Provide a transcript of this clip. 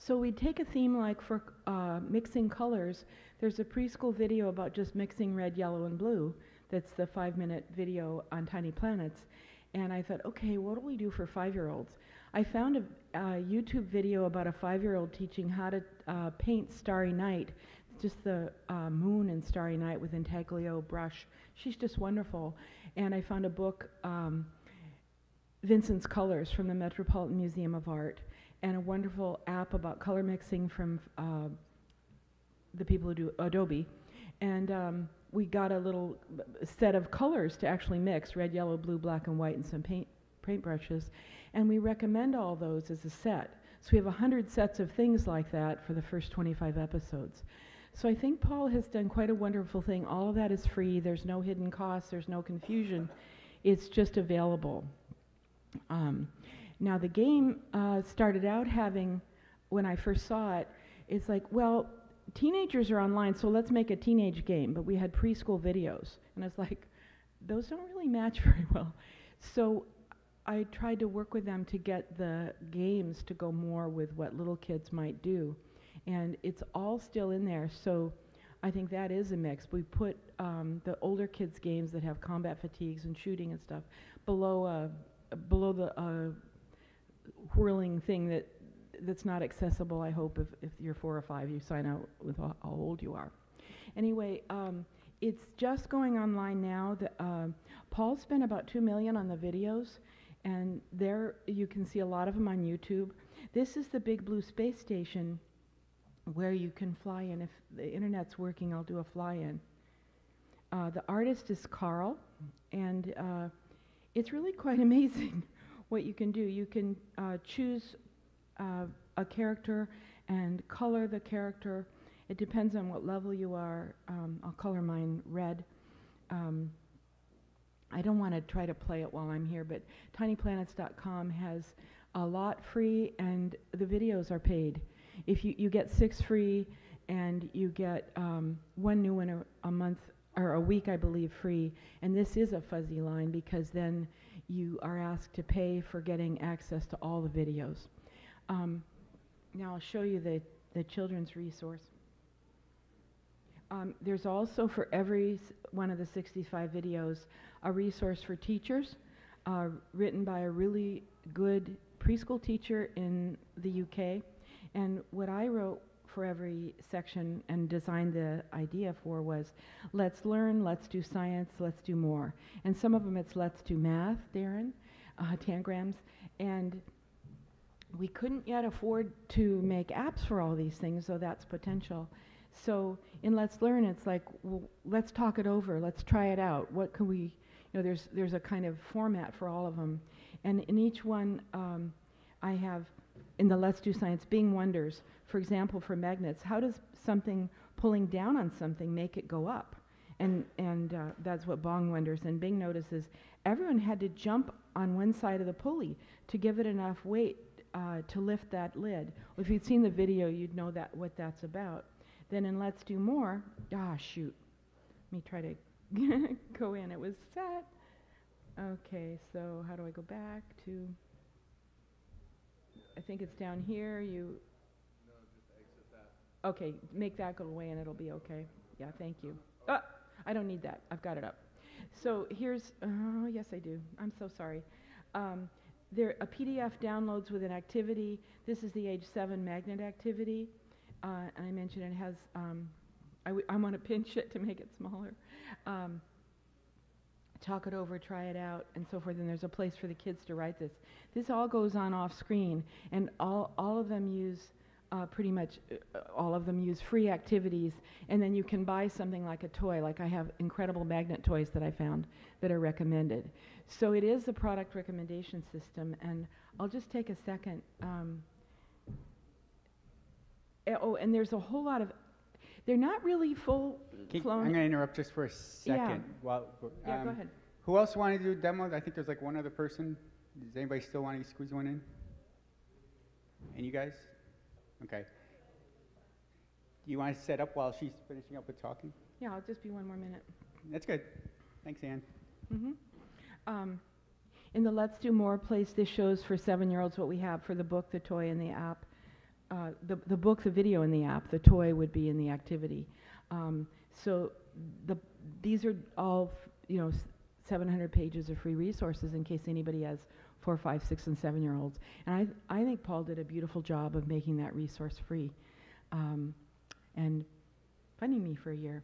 So we take a theme like for mixing colors. There's a preschool video about just mixing red, yellow, and blue. That's the 5-minute video on Tiny Planets. And I thought, okay, what do we do for 5-year-olds? I found a YouTube video about a 5-year-old teaching how to paint Starry Night, just the moon and Starry Night with intaglio brush. She's just wonderful. And I found a book, Vincent's Colors from the Metropolitan Museum of Art, and a wonderful app about color mixing from the people who do Adobe. And we got a little set of colors to actually mix, red, yellow, blue, black, and white, and some paint brushes. And we recommend all those as a set. So we have 100 sets of things like that for the first 25 episodes. So I think Paul has done quite a wonderful thing. All of that is free. There's no hidden costs. There's no confusion. It's just available. Now the game started out having, when I first saw it, it's like, well, teenagers are online, so let's make a teenage game. But we had preschool videos. And it's like, those don't really match very well. So I tried to work with them to get the games to go more with what little kids might do. And it's all still in there, so I think that is a mix. We put the older kids' games that have combat fatigues and shooting and stuff below the whirling thing that's not accessible, I hope, if you're 4 or 5, you sign out with how old you are. Anyway, it's just going online now. Paul spent about $2 million on the videos, and there you can see a lot of them on YouTube. This is the Big Blue Space Station where you can fly in. If the internet's working, I'll do a fly-in. The artist is Carl, and it's really quite amazing what you can do. You can choose a character and color the character. It depends on what level you are. I'll color mine red. I don't want to try to play it while I'm here, but tinyplanets.com has a lot free, and the videos are paid. If you get 6 free, and you get 1 new one a month, or a week, I believe, free. And this is a fuzzy line because then you are asked to pay for getting access to all the videos. Now I'll show you the children's resource. There's also, for every one of the 65 videos, a resource for teachers written by a really good preschool teacher in the UK. And what I wrote for every section and designed the idea for was, let's learn, let's do science, let's do more. And some of them it's let's do math, Darren, tangrams. And we couldn't yet afford to make apps for all these things, so that's potential. So in Let's Learn, it's like, well, let's talk it over, let's try it out. What can we, there's a kind of format for all of them. And in each one, I have, in the Let's Do Science, Bing wonders, for example, for magnets, how does something pulling down on something make it go up? And that's what Bong wonders. And Bing notices everyone had to jump on one side of the pulley to give it enough weight to lift that lid. Well, if you'd seen the video, you'd know what that's about. Then in Let's Do More, shoot. Let me try to go in. It was set. Okay, so how do I go back to... I think it's down here. No, just exit that. Okay, make that go away and it'll be okay. Yeah, thank you. I don't need that. I've got it up. So here's, oh yes I do. I'm so sorry. A PDF downloads with an activity. This is the age 7 magnet activity. I mentioned it has, I want to pinch it to make it smaller. Talk it over, try it out, and so forth. And there's a place for the kids to write this. This all goes on off screen, and all of them use pretty much all of them use free activities. And then you can buy something like a toy. Like I have incredible magnet toys that I found that are recommended. So it is a product recommendation system. And I'll just take a second. And there's a whole lot of. They're not really full-flown. I'm going to interrupt just for a second. Yeah, go ahead. Who else wanted to do a demo? I think there's like one other person. Does anybody still want to squeeze one in? And you guys? Okay. Do you want to set up while she's finishing up with talking? Yeah, I'll just be 1 more minute. That's good. Thanks, Ann. Mm-hmm. In the Let's Do More place, this shows for 7-year-olds what we have for the book, the toy, and the app. the book's a video in the app. The toy would be in the activity. So these are all 700 pages of free resources in case anybody has 4, 5, 6, and 7-year-olds. And I think Paul did a beautiful job of making that resource free and funding me for a year.